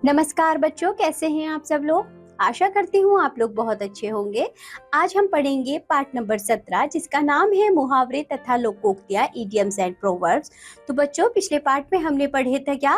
नमस्कार बच्चों, कैसे हैं आप सब लोग। आशा करती हूँ आप लोग बहुत अच्छे होंगे। आज हम पढ़ेंगे पाठ नंबर 17 जिसका नाम है मुहावरे तथा लोकोक्तियां, इडियम्स एंड प्रोवर्ब्स। तो बच्चों, पिछले पाठ में हमने पढ़े थे क्या?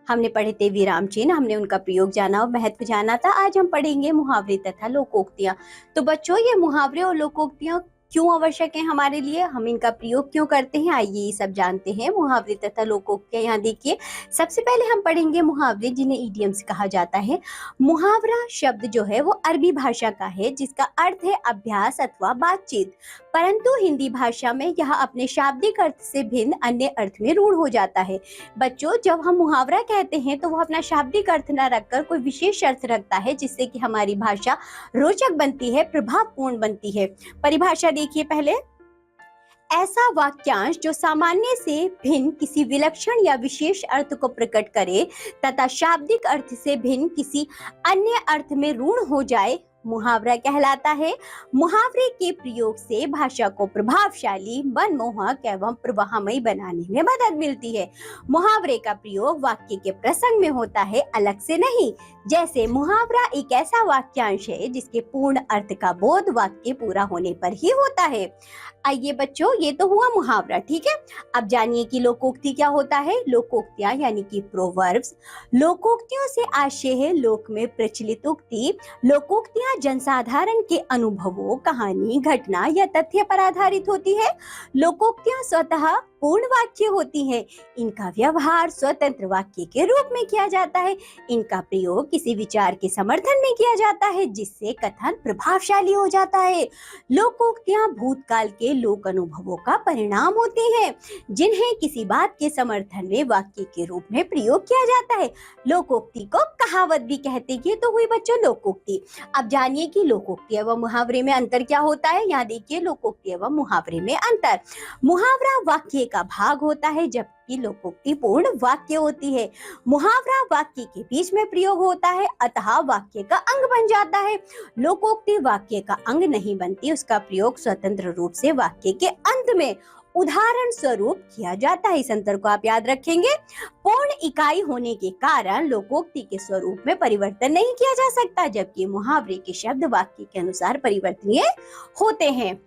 हमने पढ़े थे विराम चिन्ह, हमने उनका प्रयोग जाना और महत्व जाना था। आज हम पढ़ेंगे मुहावरे तथा लोकोक्तियां। तो बच्चों, ये मुहावरे और लोकोक्तियां क्यों आवश्यक है हमारे लिए, हम इनका प्रयोग क्यों करते हैं, आइए ये सब जानते हैं। मुहावरे तथा लोकोक्तियां, यहाँ देखिए, सबसे पहले हम पढ़ेंगे मुहावरे जिन्हें इडियम्स कहा जाता है। मुहावरा शब्द जो है वो अरबी भाषा का है जिसका अर्थ है अभ्यास अथवा बातचीत, परंतु हिंदी भाषा में यह अपने शाब्दिक अर्थ से भिन्न अन्य अर्थ में रूढ़ हो जाता है। बच्चों, जब हम मुहावरा कहते हैं तो वो अपना शाब्दिक अर्थ न रखकर कोई विशेष अर्थ रखता है जिससे कि हमारी भाषा रोचक बनती है, प्रभावपूर्ण बनती है। परिभाषा देखिए पहले। ऐसा वाक्यांश जो सामान्य से भिन्न किसी विलक्षण या विशेष अर्थ को प्रकट करे तथा शाब्दिक अर्थ से भिन्न किसी अन्य अर्थ में रूढ़ हो जाए, मुहावरा कहलाता है। मुहावरे के प्रयोग से भाषा को प्रभावशाली, मनमोहक एवं प्रवाहमयी बनाने में मदद मिलती है। मुहावरे का प्रयोग वाक्य के प्रसंग में होता है, अलग से नहीं। जैसे मुहावरा एक ऐसा वाक्यांश है जिसके पूर्ण अर्थ का बोध वाक्य पूरा होने पर ही होता है। आइए बच्चों, ये तो हुआ मुहावरा, ठीक है। अब जानिए कि लोकोक्ति क्या होता है। लोकोक्तियां यानी कि प्रोवर्ब्स। लोकोक्तियों से आशय है लोक में प्रचलित उक्ति। लोकोक्तियां जनसाधारण के अनुभवों, कहानी, घटना या तथ्य पर आधारित होती है। लोकोक्तियां स्वतः पूर्ण वाक्य होती है। इनका व्यवहार स्वतंत्र वाक्य के रूप में किया जाता है। इनका प्रयोग किसी विचार के समर्थन में किया जाता है जिससे कथन प्रभावशाली हो जाता है। लोकोक्तियां भूतकाल के लोक अनुभवों का परिणाम होती हैं जिन्हें किसी बात के समर्थन में वाक्य के रूप में प्रयोग किया जाता है। लोकोक्ति को कहावत भी कहते हैं। ये तो हुई बच्चों लोकोक्ति। अब जानिए कि लोकोक्ति एवं मुहावरे में अंतर क्या होता है। यहाँ देखिए, लोकोक्ति एवं मुहावरे में अंतर। मुहावरा वाक्य का भाग होता है जबकि लोकोक्ति पूर्ण वाक्य होती है। मुहावरा वाक्य के बीच में प्रयोग होता है, अतः वाक्य का अंग बन जाता है। लोकोक्ति वाक्य का अंग नहीं बनती, उसका प्रयोग स्वतंत्र रूप से वाक्य के अंत में उदाहरण स्वरूप किया जाता है। इस अंतर को आप याद रखेंगे। पूर्ण इकाई होने के कारण लोकोक्ति के स्वरूप में परिवर्तन नहीं किया जा सकता, जबकि मुहावरे के शब्द वाक्य के अनुसार परिवर्तनीय होते हैं।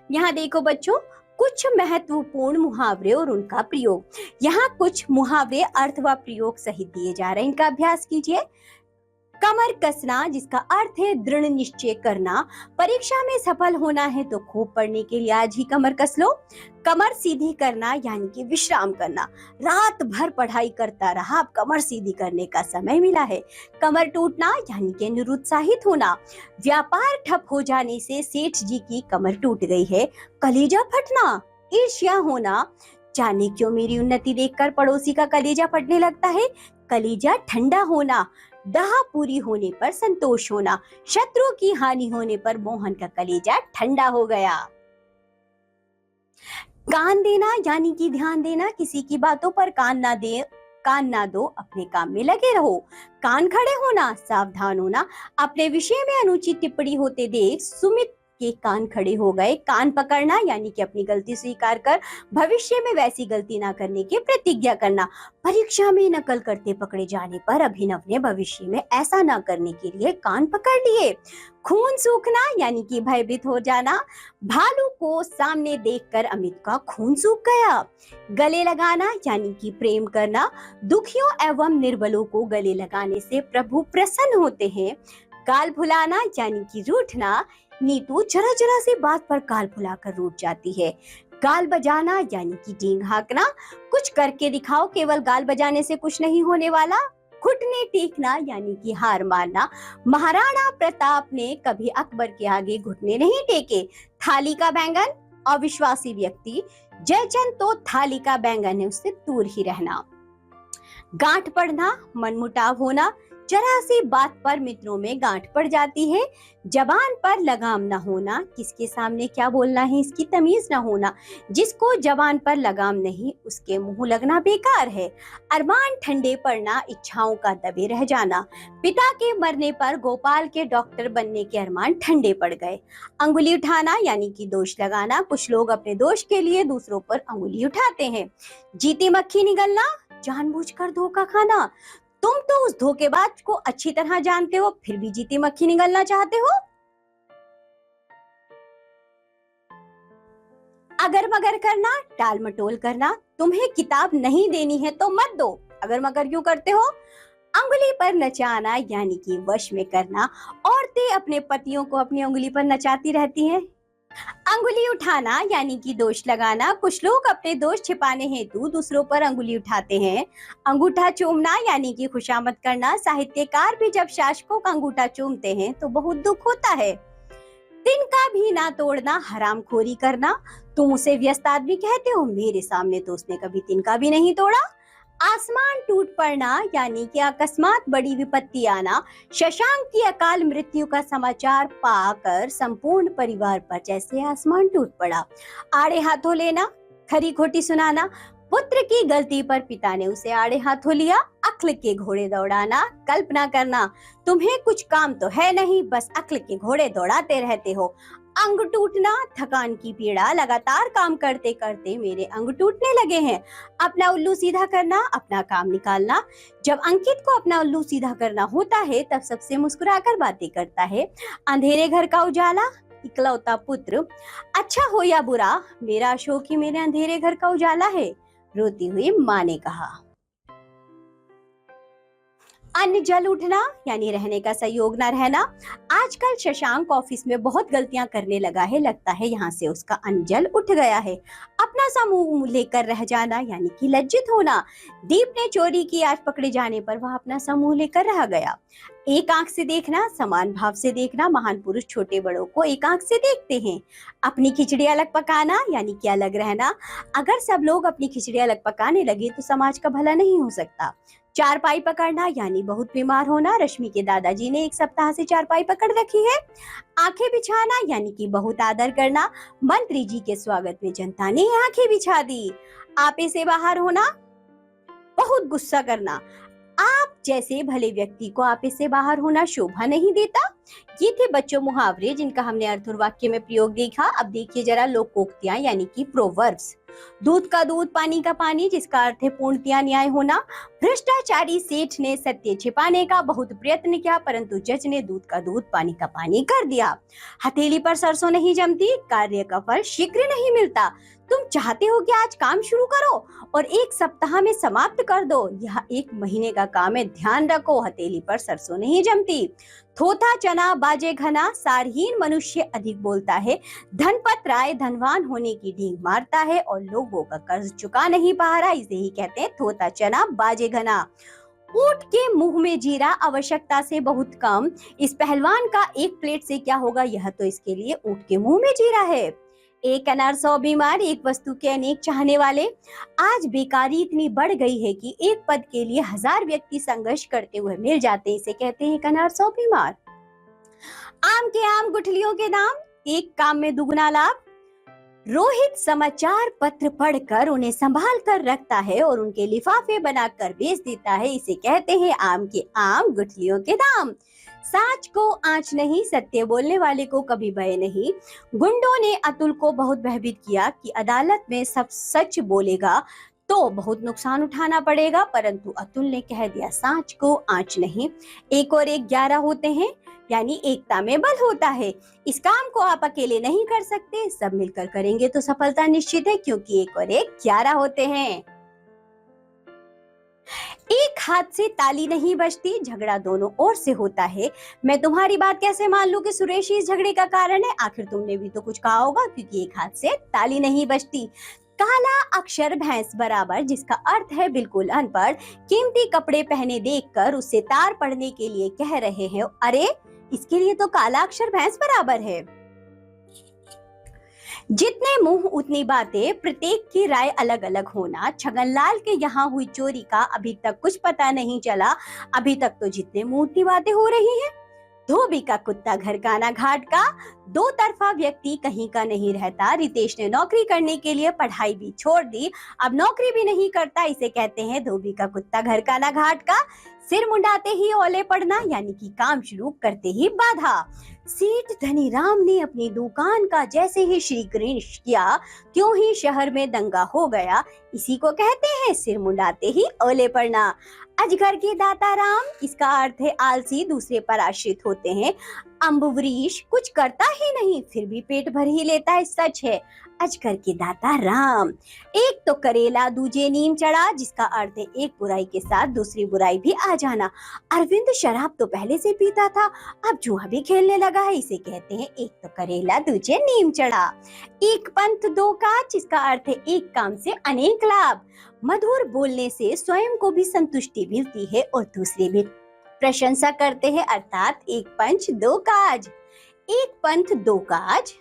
यहाँ देखो बच्चों, कुछ महत्वपूर्ण मुहावरे और उनका प्रयोग। यहाँ कुछ मुहावरे अर्थ व प्रयोग सहित दिए जा रहे हैं, इनका अभ्यास कीजिए। कमर कसना, जिसका अर्थ है दृढ़ निश्चय करना। परीक्षा में सफल होना है तो खूब पढ़ने के लिए आज ही कमर कस लो। कमर सीधी करना यानी कि विश्राम करना। रात भर पढ़ाई करता रहा, अब कमर सीधी करने का समय मिला है। कमर टूटना यानी कि निरुत्साहित होना। व्यापार ठप हो जाने से सेठ जी की कमर टूट गई है। कलेजा फटना, ईर्ष्या होना। जाने क्यों मेरी उन्नति देखकर पड़ोसी का कलेजा फटने लगता है। कलेजा ठंडा होना। दाह पूरी होने पर संतोष होना। शत्रु की हानि होने पर मोहन का कलेजा ठंडा हो गया। कान देना यानी कि ध्यान देना, किसी की बातों पर कान ना दो, अपने काम में लगे रहो। कान खड़े होना, सावधान होना। अपने विषय में अनुचित टिप्पणी होते देख सुमित के कान खड़े हो गए। कान पकड़ना यानी कि अपनी गलती स्वीकार कर भविष्य में वैसी गलती ना करने की प्रतिज्ञा करना। परीक्षा में नकल करते पकड़े जाने पर अभिनव ने भविष्य में ऐसा ना करने के लिए कान पकड़ लिए। खून सूखना यानी कि भयभीत हो जाना। भालू को सामने देखकर अमित का खून सूख गया। गले लगाना यानी कि प्रेम करना। दुखियों एवं निर्बलों को गले लगाने से प्रभु प्रसन्न होते हैं। गाल फुलाना यानी कि रूठना। नीतू जरा जरा सी बात पर गाल फुलाकर रूठ जाती है। गाल बजाना यानी कि डींग हाँकना। कुछ करके दिखाओ, केवल गाल बजाने से कुछ नहीं होने वाला। घुटने टेकना यानी कि हार मानना। महाराणा प्रताप ने कभी अकबर के आगे घुटने नहीं टेके। थाली का बैंगन, अविश्वासी व्यक्ति। जयचंद तो थाली का बैंगन है, उससे दूर ही रहना। गांठ पड़ना, मनमुटाव होना। जरा सी बात पर मित्रों में गांठ पड़ जाती है। जबान पर लगाम न होना, किसके सामने क्या बोलना है इसकी तमीज न होना। जिसको जबान पर लगाम नहीं उसके मुंह लगना बेकार है। अरमान ठंडे पड़ना, इच्छाओं का दबे रह जाना। पिता के मरने पर गोपाल के डॉक्टर बनने के अरमान ठंडे पड़ गए। अंगुली उठाना यानी कि दोष लगाना। कुछ लोग अपने दोष के लिए दूसरों पर अंगुली उठाते हैं। जीती मक्खी निगलना, जानबूझकर धोखा खाना। तुम तो उस धोखेबाज को अच्छी तरह जानते हो, फिर भी जीती मक्खी निगलना चाहते हो। अगर मगर करना, टाल मटोल करना, तुम्हें किताब नहीं देनी है तो मत दो, अगर मगर क्यों करते हो। अंगुली पर नचाना यानी कि वश में करना, औरतें अपने पतियों को अपनी उंगली पर नचाती रहती हैं। अंगुली उठाना यानी कि दोष लगाना, कुछ लोग अपने दोष छिपाने हेतु दूसरों पर अंगुली उठाते हैं। अंगूठा चूमना यानी कि खुशामद करना, साहित्यकार भी जब शासकों का अंगूठा चूमते हैं तो बहुत दुख होता है। तिनका भी ना तोड़ना, हरामखोरी करना, तुम उसे व्यस्त आदमी कहते हो, मेरे सामने तो उसने कभी तिनका भी नहीं तोड़ा। आसमान टूट पड़ना यानी कि अकस्मात बड़ी विपत्ति आना, शशांक की अकाल मृत्यु का समाचार पाकर संपूर्ण परिवार पर जैसे आसमान टूट पड़ा। आड़े हाथों लेना, खरी खोटी सुनाना, पुत्र की गलती पर पिता ने उसे आड़े हाथों लिया, अक्ल के घोड़े दौड़ाना, कल्पना करना तुम्हें कुछ काम तो है नहीं, बस अक्ल के घोड़े दौड़ाते रहते हो। अंग टूटना, थकान की पीड़ा, लगातार काम करते करते मेरे अंग टूटने लगे हैं। अपना उल्लू सीधा करना, अपना काम निकालना, जब अंकित को अपना उल्लू सीधा करना होता है तब सबसे मुस्कुराकर बातें करता है। अंधेरे घर का उजाला, इकलौता पुत्र, अच्छा हो या बुरा मेरा अशोक ही मेरे अंधेरे घर का उजाला है, रोती हुई माँ ने कहा। अन्न जल उठना यानी रहने का सहयोग न रहना, आजकल शशांक ऑफिस में बहुत गलतियां करने लगा है, लगता है यहाँ से उसका अन्न जल उठ गया है। अपना सा मुंह लेकर रह जाना यानी कि लज्जित होना, दीप ने चोरी की, आज पकड़े जाने पर वह अपना सा मुंह लेकर रह गया। एक आंख से देखना, समान भाव से देखना, महान पुरुष छोटे बड़ों को एक आंख से देखते हैं। अपनी खिचड़ी अलग पकाना यानी कि अलग रहना, अगर सब लोग अपनी खिचड़ी अलग पकाने लगे तो समाज का भला नहीं हो सकता। चारपाई पकड़ना यानी बहुत बीमार होना, रश्मि के दादाजी ने एक सप्ताह से चारपाई पकड़ रखी है। आंखें बिछाना यानी कि बहुत आदर करना, मंत्री जी के स्वागत में जनता ने आंखें बिछा दी। आपे से बाहर होना, बहुत गुस्सा करना, आप जैसे भले व्यक्ति को आपे से बाहर होना शोभा नहीं देता। ये थे बच्चों मुहावरे जिनका हमने अर्थ और वाक्य में प्रयोग देखा। अब देखिए जरा लोकोक्तियां यानी कि प्रोवर्ब्स। दूध का दूध, पानी का पानी, जिसका अर्थ है पूर्णतया न्याय होना। भ्रष्टाचारी सेठ ने सत्य छिपाने का बहुत प्रयत्न किया, परंतु जज ने दूध का दूध, पानी का पानी कर दिया। हथेली पर सरसों नहीं जमती, कार्य का फल शीघ्र नहीं मिलता। तुम चाहते हो कि आज काम शुरू करो और एक सप्ताह में समाप्त कर दो, यह एक महीने का काम है, ध्यान रखो, हथेली पर सरसों नहीं जमती। थोथा चना बाजे घना, सारहीन मनुष्य अधिक बोलता है। धनपत राय धनवान होने की ढींग मारता है और लोगों का कर्ज चुका नहीं पा रहा, इसे ही कहते हैं थोथा चना बाजे घना। ऊंट के मुंह में जीरा, आवश्यकता से बहुत कम, इस पहलवान का एक प्लेट से क्या होगा, यह तो इसके लिए ऊंट के मुंह में जीरा है। एक अनार 100 बीमार, एक वस्तु के अनेक चाहने वाले। आज बेकारी इतनी बढ़ गई है कि एक पद के लिए 1000 व्यक्ति संघर्ष करते हुए मिल जाते हैं, इसे कहते हैं एक अनार 100 बीमार। आम के आम, गुठलियों के दाम, एक काम में दुगना लाभ। रोहित समाचार पत्र पढ़कर उन्हें संभाल कर रखता है और उनके लिफाफे बनाकर बेच देता है, इसे कहते हैं आम के आम, गुठलियों के दाम। साच को आंच नहीं, सत्य बोलने वाले को कभी भय नहीं। गुंडों ने अतुल को बहुत भयभीत किया कि अदालत में सब सच बोलेगा तो बहुत नुकसान उठाना पड़ेगा, परंतु अतुल ने कह दिया साच को आंच नहीं। एक और एक 11 होते हैं यानी एकता में बल होता है। इस काम को आप अकेले नहीं कर सकते, सब मिलकर करेंगे तो सफलता निश्चित है, क्योंकि एक और एक 11 होते हैं। एक हाथ से ताली नहीं बजती, झगड़ा दोनों ओर से होता है। मैं तुम्हारी बात कैसे मान लूं कि सुरेश ही इस झगड़े का कारण है, आखिर तुमने भी तो कुछ कहा होगा, क्योंकि एक हाथ से ताली नहीं बजती। काला अक्षर भैंस बराबर, जिसका अर्थ है बिल्कुल अनपढ़। कीमती कपड़े पहने देखकर उससे तार पढ़ने के लिए कह रहे हैं, अरे इसके लिए तो काला अक्षर भैंस बराबर है। जितने मुंह उतनी बातें, प्रत्येक की राय अलग अलग होना। छगनलाल के यहाँ हुई चोरी का अभी तक कुछ पता नहीं चला, अभी तक तो जितने मुंह उतनी बातें हो रही हैं। धोबी का कुत्ता घर का ना घाट का, दो तरफा व्यक्ति कहीं का नहीं रहता। रितेश ने नौकरी करने के लिए पढ़ाई भी छोड़ दी, अब नौकरी भी नहीं करता, इसे कहते हैं धोबी का कुत्ता घर का ना घाट का। सिर मुंडाते ही ओले पड़ना यानी कि काम शुरू करते ही बाधा। सेठ धनीराम ने अपनी दुकान का जैसे ही श्रीगणेश किया त्यों ही शहर में दंगा हो गया, इसी को कहते हैं सिर मुंडाते ही ओले पड़ना। अजगर के दाता राम, इसका अर्थ है आलसी, दूसरे पर आश्रित होते हैं। अम्बवरीश, कुछ करता ही नहीं फिर भी पेट भर ही लेता है, सच है। अजगर के दाता राम। एक तो करेला दूजे नीम चढ़ा, जिसका अर्थ है एक बुराई के साथ दूसरी बुराई भी आ जाना। अरविंद शराब तो पहले से पीता था, अब जुआ भी खेलने लगा है, इसे कहते हैं एक तो करेला दूजे नीम चढ़ा। एक पंथ दो काज, जिसका अर्थ है एक काम से अनेक लाभ। मधुर बोलने से स्वयं को भी संतुष्टि मिलती है और दूसरे भी प्रशंसा करते हैं, अर्थात एक पंच दो काज। एक पंथ दो काज।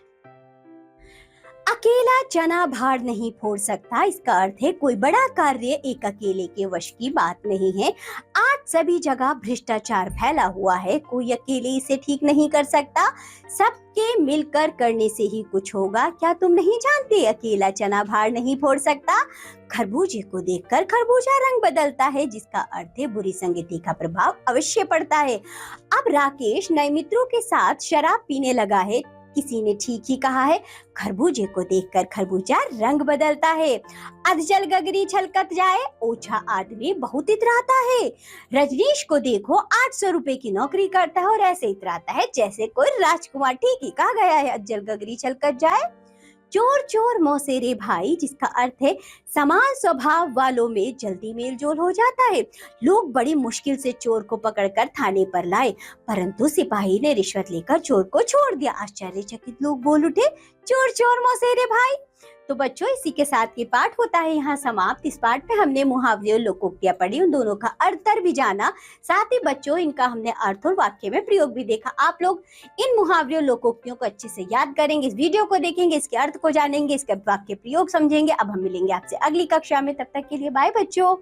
अकेला चना भार नहीं फोड़ सकता, इसका अर्थ है कोई बड़ा कार्य एक अकेले के वश की बात नहीं है। आज सभी जगह भ्रष्टाचार फैला हुआ है, कोई अकेले इसे ठीक नहीं कर सकता, सबके मिलकर करने से ही कुछ होगा। क्या तुम नहीं जानते अकेला चना भार नहीं फोड़ सकता? खरबूजे को देखकर खरबूजा रंग बदलता है, जिसका अर्थ है बुरी संगति का प्रभाव अवश्य पड़ता है। अब राकेश नए मित्रों के साथ शराब पीने लगा है, किसी ने ठीक ही कहा है, खरबूजे को देखकर खरबूजा रंग बदलता है। अधजल गगरी छलकत जाए, ओछा आदमी बहुत इतराता है। रजनीश को देखो 800 रुपए की नौकरी करता है और ऐसे इतराता है जैसे कोई राजकुमार, ठीक ही कहा गया है, अधजल गगरी छलकत जाए। चोर चोर मौसेरे भाई, जिसका अर्थ है समान स्वभाव वालों में जल्दी मेल जोल हो जाता है। लोग बड़ी मुश्किल से चोर को पकड़कर थाने पर लाए, परंतु सिपाही ने रिश्वत लेकर चोर को छोड़ दिया। आश्चर्यचकित लोग बोल उठे, चोर चोर मौसेरे भाई। तो बच्चों, इसी के साथ ये पाठ होता है यहाँ समाप्त। इस पाठ में हमने मुहावरे और लोकोक्तियां पढ़ी, उन दोनों का अर्थ भी जाना, साथ ही बच्चों इनका हमने अर्थ और वाक्य में प्रयोग भी देखा। आप लोग इन मुहावरे और लोकोक्तियों को अच्छे से याद करेंगे, इस वीडियो को देखेंगे, इसके अर्थ को जानेंगे, इसके वाक्य प्रयोग समझेंगे। अब हम मिलेंगे आपसे अगली कक्षा में, तब तक के लिए बाय बच्चों।